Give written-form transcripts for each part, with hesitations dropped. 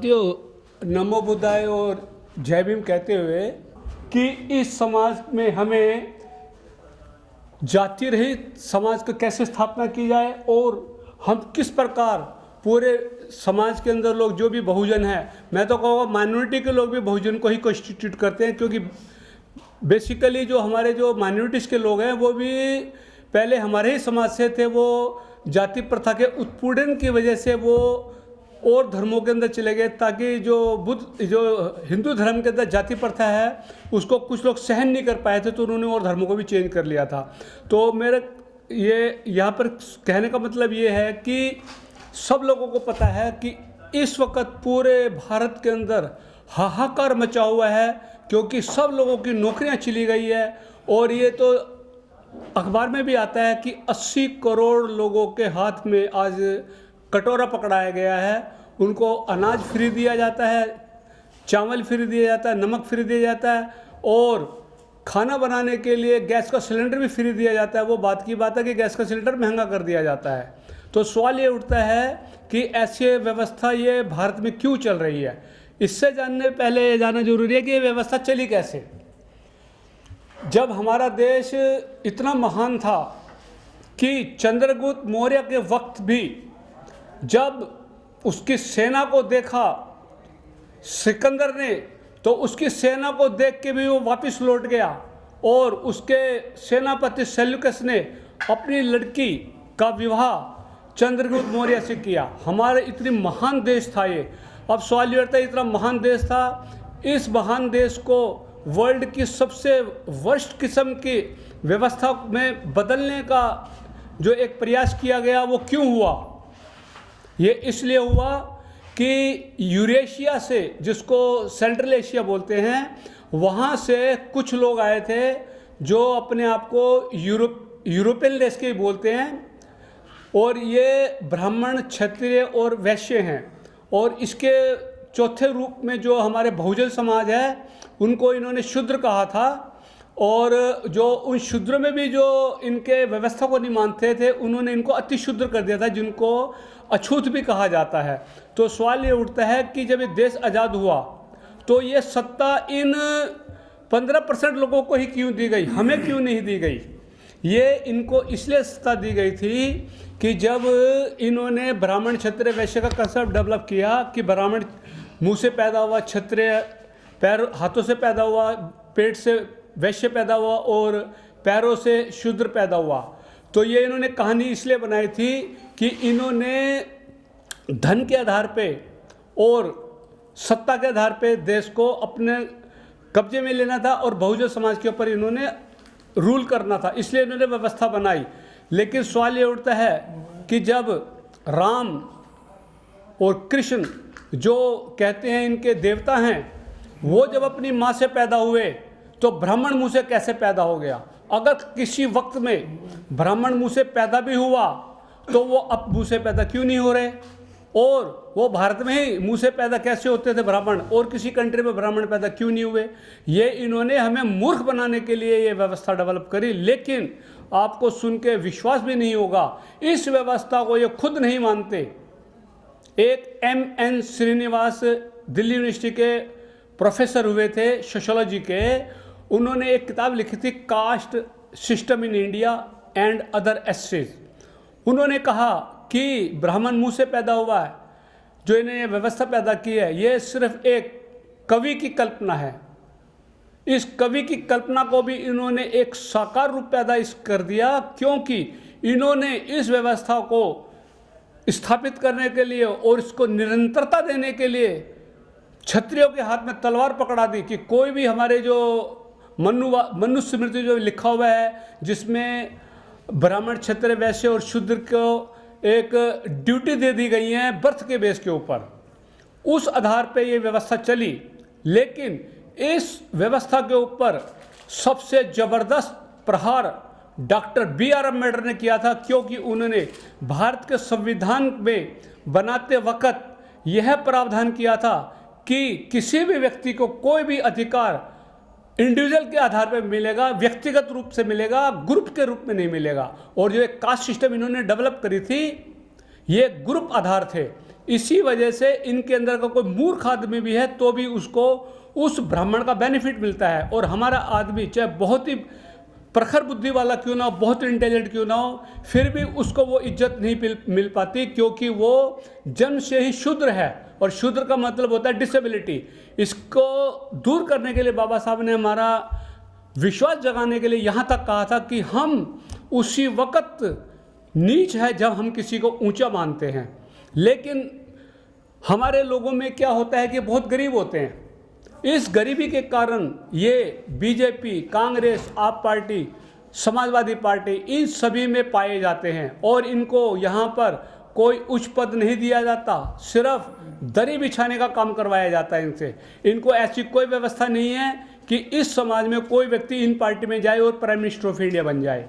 साथियों, नमो बुद्धाय और जय भीम कहते हुए कि इस समाज में हमें जाति रहित समाज को कैसे स्थापना की जाए और हम किस प्रकार पूरे समाज के अंदर लोग जो भी बहुजन है, मैं तो कहूँगा माइनॉरिटी के लोग भी बहुजन को ही कॉन्स्टिट्यूट करते हैं, क्योंकि बेसिकली जो हमारे जो माइनॉरिटीज़ के लोग हैं वो भी पहले हमारे ही समाज से थे। वो जाति प्रथा के उत्पीड़न की वजह से वो और धर्मों के अंदर चले गए, ताकि जो हिंदू धर्म के अंदर जाति प्रथा है उसको कुछ लोग सहन नहीं कर पाए थे, तो उन्होंने और धर्मों को भी चेंज कर लिया था। तो मेरा ये यहाँ पर कहने का मतलब ये है कि सब लोगों को पता है कि इस वक्त पूरे भारत के अंदर हाहाकार मचा हुआ है, क्योंकि सब लोगों की नौकरियां चली गई है। और ये तो अखबार में भी आता है कि 80 करोड़ लोगों के हाथ में आज कटोरा पकड़ाया गया है। उनको अनाज फ्री दिया जाता है, चावल फ्री दिया जाता है, नमक फ्री दिया जाता है, और खाना बनाने के लिए गैस का सिलेंडर भी फ्री दिया जाता है। वो बात की बात है कि गैस का सिलेंडर महंगा कर दिया जाता है। तो सवाल ये उठता है कि ऐसी व्यवस्था ये भारत में क्यों चल रही है। इससे जानने पहले ये जानना जरूरी है कि ये व्यवस्था चली कैसे। जब हमारा देश इतना महान था कि चंद्रगुप्त मौर्य के वक्त भी जब उसकी सेना को देखा सिकंदर ने, तो उसकी सेना को देख के भी वो वापस लौट गया, और उसके सेनापति सेल्यूकस ने अपनी लड़की का विवाह चंद्रगुप्त मौर्य से किया। हमारे इतनी महान देश था ये। अब सवाल ये उठता है, इतना महान देश था, इस महान देश को वर्ल्ड की सबसे वर्स्ट किस्म की व्यवस्था में बदलने का जो एक प्रयास किया गया वो क्यों हुआ। ये इसलिए हुआ कि यूरेशिया से, जिसको सेंट्रल एशिया बोलते हैं, वहाँ से कुछ लोग आए थे जो अपने आप को यूरोपियन देश के ही बोलते हैं, और ये ब्राह्मण, क्षत्रिय और वैश्य हैं। और इसके चौथे रूप में जो हमारे बहुजन समाज है उनको इन्होंने शूद्र कहा था, और जो उन शूद्र में भी जो इनके व्यवस्था को नहीं मानते थे उन्होंने इनको अति शूद्र कर दिया था, जिनको अछूत भी कहा जाता है। तो सवाल ये उठता है कि जब ये देश आज़ाद हुआ तो ये सत्ता इन 15% लोगों को ही क्यों दी गई, हमें क्यों नहीं दी गई। ये इनको इसलिए सत्ता दी गई थी कि जब इन्होंने ब्राह्मण क्षत्रिय वैश्य का कंसेप्ट डेवलप किया कि ब्राह्मण मुंह से पैदा हुआ, क्षत्रिय पैर हाथों से पैदा हुआ, पेट से वैश्य पैदा हुआ और पैरों से शूद्र पैदा हुआ। तो ये इन्होंने कहानी इसलिए बनाई थी कि इन्होंने धन के आधार पे और सत्ता के आधार पे देश को अपने कब्जे में लेना था, और बहुजन समाज के ऊपर इन्होंने रूल करना था, इसलिए इन्होंने व्यवस्था बनाई। लेकिन सवाल ये उठता है कि जब राम और कृष्ण, जो कहते हैं इनके देवता हैं, वो जब अपनी माँ से पैदा हुए तो ब्राह्मण मुंह से कैसे पैदा हो गया। अगर किसी वक्त में ब्राह्मण मुंह से पैदा भी हुआ तो वो अब मुंह से पैदा क्यों नहीं हो रहे, और वो भारत में ही मुंह से पैदा कैसे होते थे ब्राह्मण, और किसी कंट्री में ब्राह्मण पैदा क्यों नहीं हुए। ये इन्होंने हमें मूर्ख बनाने के लिए ये व्यवस्था डेवलप करी। लेकिन आपको सुन के विश्वास भी नहीं होगा, इस व्यवस्था को ये खुद नहीं मानते। एक MN श्रीनिवास दिल्ली यूनिवर्सिटी के प्रोफेसर हुए थे सोशियोलॉजी के, उन्होंने एक किताब लिखी थी caste system in India and other essays. उन्होंने कहा कि ब्राह्मण मुंह से पैदा हुआ है, जो इन्होंने व्यवस्था पैदा की है, ये सिर्फ एक कवि की कल्पना है। इस कवि की कल्पना को भी इन्होंने एक साकार रूप पैदा कर दिया, क्योंकि इन्होंने इस व्यवस्था को स्थापित करने के लिए और इसको निरंतरता देने के लिए क्षत्रियों के हाथ में तलवार पकड़ा दी कि कोई भी हमारे जो मनुस्मृति जो लिखा हुआ है, जिसमें ब्राह्मण, क्षत्रिय, वैश्य और शूद्र को एक ड्यूटी दे दी गई है बर्थ के बेस के ऊपर, उस आधार पे ये व्यवस्था चली। लेकिन इस व्यवस्था के ऊपर सबसे ज़बरदस्त प्रहार डॉक्टर BR अम्बेडकर ने किया था, क्योंकि उन्होंने भारत के संविधान में बनाते वक्त यह प्रावधान किया था कि किसी भी व्यक्ति को कोई भी अधिकार इंडिविजुअल के आधार पर मिलेगा, व्यक्तिगत रूप से मिलेगा, ग्रुप के रूप में नहीं मिलेगा। और जो एक कास्ट सिस्टम इन्होंने डेवलप करी थी, ये ग्रुप आधार थे। इसी वजह से इनके अंदर का कोई मूर्ख आदमी भी है तो भी उसको उस ब्राह्मण का बेनिफिट मिलता है, और हमारा आदमी चाहे बहुत ही प्रखर बुद्धि वाला क्यों ना हो, बहुत इंटेलिजेंट क्यों ना हो, फिर भी उसको वो इज्जत नहीं मिल पाती, क्योंकि वो जन्म से ही शूद्र है, और शूद्र का मतलब होता है डिसेबिलिटी। इसको दूर करने के लिए बाबा साहब ने हमारा विश्वास जगाने के लिए यहाँ तक कहा था कि हम उसी वक्त नीच है जब हम किसी को ऊंचा मानते हैं। लेकिन हमारे लोगों में क्या होता है कि बहुत गरीब होते हैं। इस गरीबी के कारण ये बीजेपी, कांग्रेस, आप पार्टी, समाजवादी पार्टी, इन सभी में पाए जाते हैं, और इनको यहाँ पर कोई उच्च पद नहीं दिया जाता, सिर्फ दरी बिछाने का काम करवाया जाता है इनसे। इनको ऐसी कोई व्यवस्था नहीं है कि इस समाज में कोई व्यक्ति इन पार्टी में जाए और प्राइम मिनिस्टर ऑफ इंडिया बन जाए।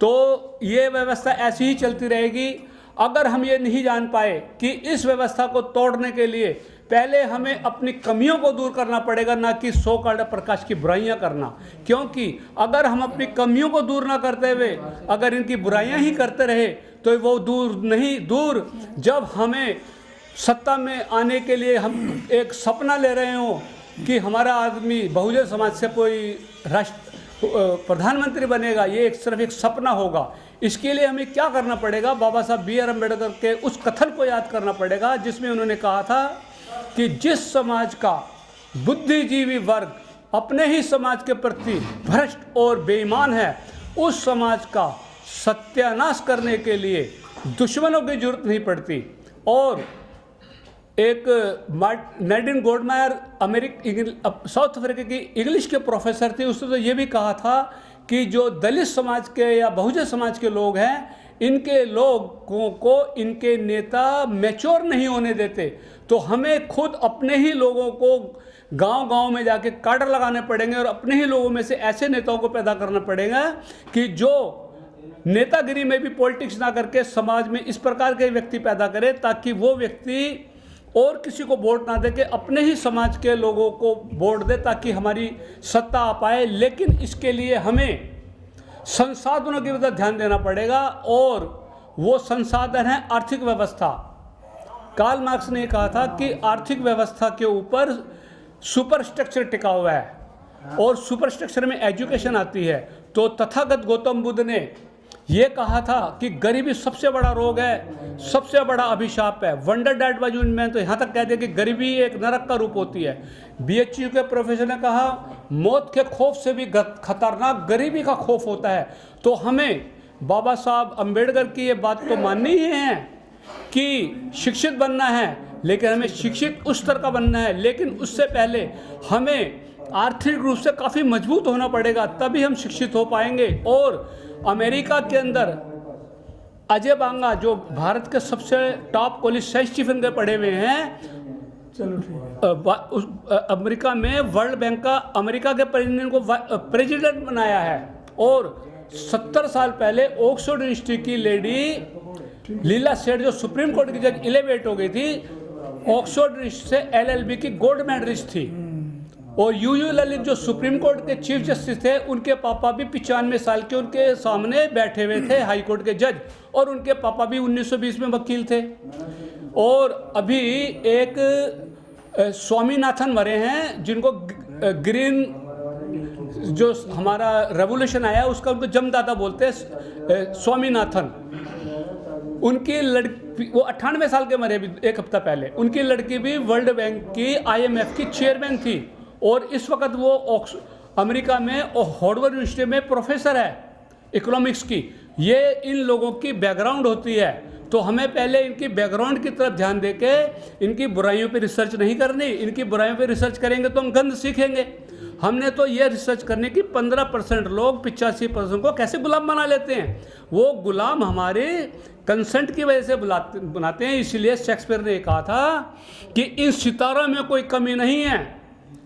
तो ये व्यवस्था ऐसी ही चलती रहेगी। अगर हम ये नहीं जान पाए कि इस व्यवस्था को तोड़ने के लिए पहले हमें अपनी कमियों को दूर करना पड़ेगा, ना कि सो कॉल्ड प्रकाश की बुराइयां करना। क्योंकि अगर हम अपनी कमियों को दूर ना करते हुए अगर इनकी बुराइयां ही करते रहे तो वो दूर जब हमें सत्ता में आने के लिए हम एक सपना ले रहे हो कि हमारा आदमी बहुजन समाज से कोई प्रधानमंत्री बनेगा, ये सिर्फ एक सपना होगा। इसके लिए हमें क्या करना पड़ेगा? बाबा साहब बी आर अम्बेडकर के उस कथन को याद करना पड़ेगा जिसमें उन्होंने कहा था कि जिस समाज का बुद्धिजीवी वर्ग अपने ही समाज के प्रति भ्रष्ट और बेईमान है, उस समाज का सत्यानाश करने के लिए दुश्मनों की जरूरत नहीं पड़ती। और एक नैडिन गोल्डमायर साउथ अफ्रीका की इंग्लिश के प्रोफेसर थे, उसने तो ये भी कहा था कि जो दलित समाज के या बहुजन समाज के लोग हैं, इनके लोगों को इनके नेता मैच्योर नहीं होने देते। तो हमें खुद अपने ही लोगों को गांव-गांव में जाके काडर लगाने पड़ेंगे और अपने ही लोगों में से ऐसे नेताओं को पैदा करना पड़ेगा कि जो नेतागिरी में भी पॉलिटिक्स ना करके समाज में इस प्रकार के व्यक्ति पैदा करे, ताकि वो व्यक्ति और किसी को वोट ना दे के अपने ही समाज के लोगों को वोट दे, ताकि हमारी सत्ता आ पाए। लेकिन इसके लिए हमें संसाधनों की तरफ ध्यान देना पड़ेगा, और वो संसाधन है आर्थिक व्यवस्था। कार्ल मार्क्स ने कहा था कि आर्थिक व्यवस्था के ऊपर सुपर स्ट्रक्चर टिका हुआ है, और सुपर स्ट्रक्चर में एजुकेशन आती है। तो तथागत गौतम बुद्ध ने ये कहा था कि गरीबी सबसे बड़ा रोग है, सबसे बड़ा अभिशाप है। वंडर डैट बाय में तो यहाँ तक कह दिया कि गरीबी एक नरक का रूप होती है। BHU के प्रोफेसर ने कहा मौत के खौफ से भी खतरनाक गरीबी का खौफ होता है। तो हमें बाबा साहब अम्बेडकर की ये बात तो माननी ही है कि शिक्षित बनना है, लेकिन हमें शिक्षित उस स्तर का बनना है। लेकिन उससे पहले हमें आर्थिक रूप से काफ़ी मजबूत होना पड़ेगा, तभी हम शिक्षित हो पाएंगे। और अमेरिका के अंदर अजय बांगा, जो भारत के सबसे टॉप कॉलेज सेंट स्टीफन के पढ़े हुए हैं, चलो ठीक है, अमेरिका में वर्ल्ड बैंक का अमेरिका के प्रेसिडेंट को प्रेसिडेंट बनाया है। और 70 साल पहले ऑक्सफोर्ड यूनिवर्सिटी की लेडी लीला सेठ, जो सुप्रीम कोर्ट की जज इलेवेट हो गई थी, ऑक्सफोर्ड यूनिवर्सिटी से LLB की गोल्ड मेडलिस्ट थी। और UU ललित, जो सुप्रीम कोर्ट के चीफ जस्टिस थे, उनके पापा भी 95 साल के उनके सामने बैठे हुए थे, हाई कोर्ट के जज, और उनके पापा भी 1920 में वकील थे। और अभी एक स्वामीनाथन मरे हैं, जिनको ग्रीन जो हमारा रेवोल्यूशन आया उसका उनको जमदादा बोलते हैं, स्वामीनाथन। उनकी लड़की, वो 98 साल के मरे भी एक हफ्ता पहले। उनकी लड़की भी वर्ल्ड बैंक की IMF की चेयरमैन थी, और इस वक्त वो अमेरिका में हार्वर्ड यूनिवर्सिटी में प्रोफेसर है इकोनॉमिक्स की। ये इन लोगों की बैकग्राउंड होती है। तो हमें पहले इनकी बैकग्राउंड की तरफ ध्यान देके इनकी बुराइयों पे रिसर्च नहीं करनी। इनकी बुराइयों पे रिसर्च करेंगे तो हम गंद सीखेंगे। हमने तो ये रिसर्च करने की 15% लोग 85% को कैसे गुलाम बना लेते हैं। वो गुलाम हमारे कंसेंट की वजह से बनाते हैं। इसलिए शेक्सपियर ने कहा था कि इन सितारों में कोई कमी नहीं है,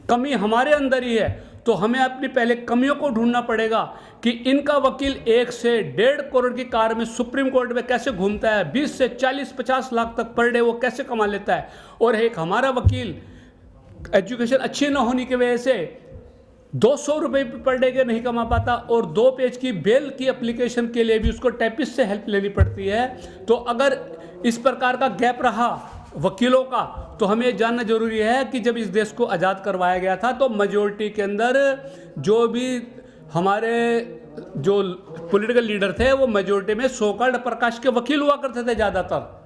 कमी हमारे अंदर ही है। तो हमें अपनी पहले कमियों को ढूंढना पड़ेगा कि इनका वकील 1 से 1.5 करोड़ की कार में सुप्रीम कोर्ट में कैसे घूमता है, 20 से 40-50 लाख तक पर डे वो कैसे कमा लेता है। और एक हमारा वकील एजुकेशन अच्छी न होने की वजह से 200 रुपये पर डे के नहीं कमा पाता, और 2 पेज की बेल की एप्लीकेशन के लिए भी उसको टाइपिस्ट से हेल्प लेनी पड़ती है। तो अगर इस प्रकार का गैप रहा वकीलों का, तो हमें ये जानना जरूरी है कि जब इस देश को आज़ाद करवाया गया था तो मेजोरिटी के अंदर जो भी हमारे जो पॉलिटिकल लीडर थे वो मेजोरिटी में सो-कॉल्ड प्रकाश के वकील हुआ करते थे ज़्यादातर।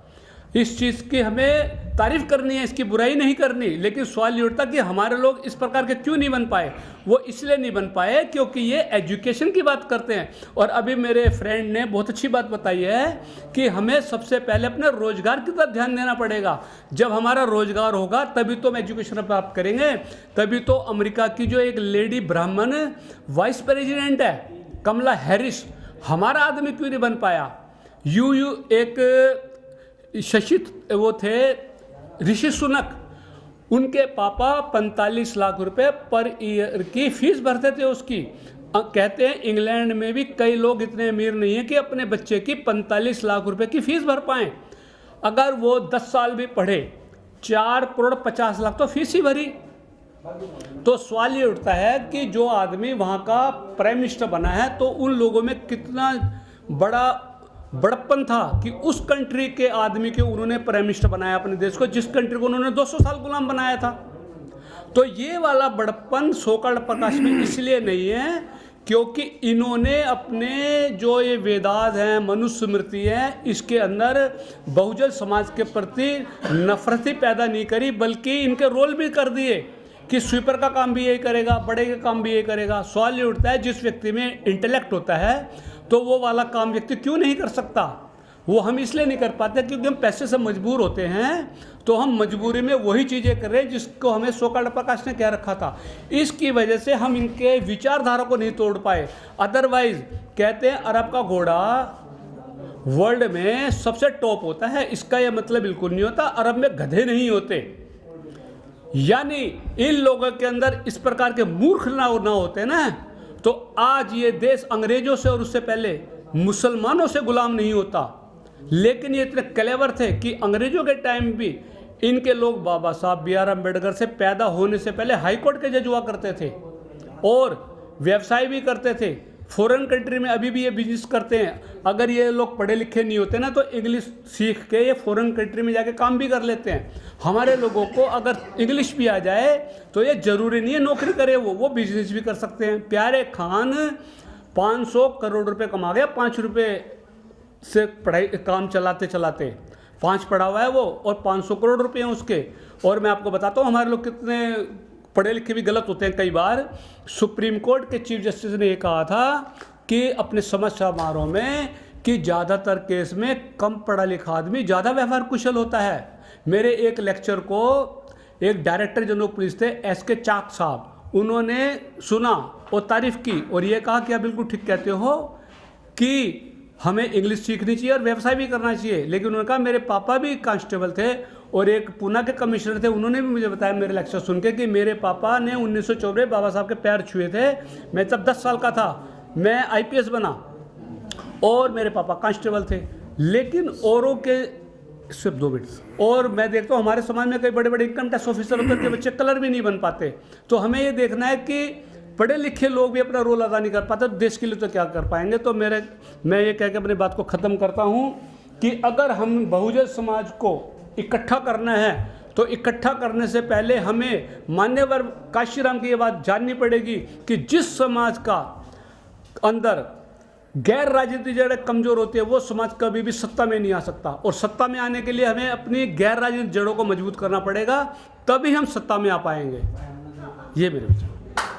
इस चीज़ की हमें तारीफ करनी है, इसकी बुराई नहीं करनी, लेकिन सवाल ये उठता कि हमारे लोग इस प्रकार के क्यों नहीं बन पाए। वो इसलिए नहीं बन पाए क्योंकि ये एजुकेशन की बात करते हैं। और अभी मेरे फ्रेंड ने बहुत अच्छी बात बताई है कि हमें सबसे पहले अपने रोजगार की तरफ ध्यान देना पड़ेगा। जब हमारा रोजगार होगा तभी तो हम एजुकेशन प्राप्त करेंगे, तभी तो अमेरिका की जो एक लेडी ब्राह्मण वाइस प्रेसिडेंट है कमला हैरिस, हमारा आदमी क्यों नहीं बन पाया। एक शशित वो थे ऋषि सुनक, उनके पापा 45 लाख रुपए पर ईयर की फीस भरते थे उसकी। कहते हैं इंग्लैंड में भी कई लोग इतने अमीर नहीं हैं कि अपने बच्चे की 45 लाख रुपए की फीस भर पाएँ। अगर वो 10 साल भी पढ़े 4 करोड़ 50 लाख तो फीस ही भरी। तो सवाल ये उठता है कि जो आदमी वहाँ का प्राइम मिनिस्टर बना है तो उन लोगों में कितना बड़प्पन था कि उस कंट्री के आदमी के उन्होंने प्राइम मिनिस्टर बनाया अपने देश को, जिस कंट्री को उन्होंने 200 साल गुलाम बनाया था। तो ये वाला बड़प्पन सो-कॉल्ड प्रकाश में इसलिए नहीं है क्योंकि इन्होंने अपने जो ये वेदांत हैं, मनुस्मृति है, इसके अंदर बहुजन समाज के प्रति नफरत ही पैदा नहीं करी, बल्कि इनके रोल भी कर दिए कि स्वीपर का काम भी यही करेगा, बड़े का काम भी यही करेगा। सवाल ये उठता है जिस व्यक्ति में इंटेलेक्ट होता है तो वो वाला काम व्यक्ति क्यों नहीं कर सकता। वो हम इसलिए नहीं कर पाते क्योंकि हम पैसे से मजबूर होते हैं, तो हम मजबूरी में वही चीज़ें कर रहे हैं जिसको हमें सो-कॉल्ड प्रकाश ने कह रखा था। इसकी वजह से हम इनके विचारधारा को नहीं तोड़ पाए। अदरवाइज कहते हैं अरब का घोड़ा वर्ल्ड में सबसे टॉप होता है, इसका यह मतलब बिल्कुल नहीं होता अरब में गधे नहीं होते। यानी इन लोगों के अंदर इस प्रकार के मूर्ख ना होते ना, तो आज ये देश अंग्रेजों से और उससे पहले मुसलमानों से गुलाम नहीं होता। लेकिन ये इतने क्लेवर थे कि अंग्रेजों के टाइम भी इनके लोग बाबा साहब बी आर अम्बेडकर से पैदा होने से पहले हाई कोर्ट के जज हुआ करते थे और व्यवसाय भी करते थे। फॉरेन कंट्री में अभी भी ये बिजनेस करते हैं। अगर ये लोग पढ़े लिखे नहीं होते ना तो इंग्लिश सीख के ये फॉरेन कंट्री में जाके काम भी कर लेते हैं। हमारे लोगों को अगर इंग्लिश भी आ जाए तो ये ज़रूरी नहीं है नौकरी करे, वो बिजनेस भी कर सकते हैं। प्यारे खान 500 करोड़ रुपए कमा गया 5 रुपये से पढ़ाई काम चलाते 5 पढ़ा हुआ है वो और 500 करोड़ रुपए हैं उसके। और मैं आपको बताता हूँ हमारे लोग कितने पढ़े लिखे भी गलत होते हैं कई बार। सुप्रीम कोर्ट के चीफ जस्टिस ने ये कहा था कि अपने समझ समारोह में कि ज़्यादातर केस में कम पढ़ा लिखा आदमी ज़्यादा व्यवहार कुशल होता है। मेरे एक लेक्चर को एक डायरेक्टर जनरल पुलिस थे SK चाक साहब, उन्होंने सुना और तारीफ़ की और ये कहा कि आप बिल्कुल ठीक कहते हो कि हमें इंग्लिश सीखनी चाहिए और व्यवसाय भी करना चाहिए। लेकिन उन्होंने कहा मेरे पापा भी कांस्टेबल थे और एक पूना के कमिश्नर थे, उन्होंने भी मुझे बताया मेरे लेक्चर सुन के कि मेरे पापा ने 1994 बाबा साहब के पैर छुए थे। मैं तब 10 साल का था, मैं IPS बना और मेरे पापा कांस्टेबल थे। लेकिन औरों के सिर्फ 2 मिनट और मैं देखता हूँ हमारे समाज में कई बड़े बड़े इनकम टैक्स ऑफिसर होकर के बच्चे कलर भी नहीं बन पाते। तो हमें ये देखना है कि पढ़े लिखे लोग भी अपना रोल अदा नहीं कर पाते तो देश के लिए तो क्या कर पाएंगे। तो मैं ये कह के अपनी बात को ख़त्म करता हूँ कि अगर हम बहुजन समाज को इकट्ठा करना है तो इकट्ठा करने से पहले हमें मान्यवर काशीराम की ये बात जाननी पड़ेगी कि जिस समाज का अंदर गैर राजनीतिक जड़ें कमज़ोर होती है वो समाज कभी भी सत्ता में नहीं आ सकता। और सत्ता में आने के लिए हमें अपनी गैर राजनीतिक जड़ों को मजबूत करना पड़ेगा, तभी हम सत्ता में आ पाएंगे। ये मेरे विचार।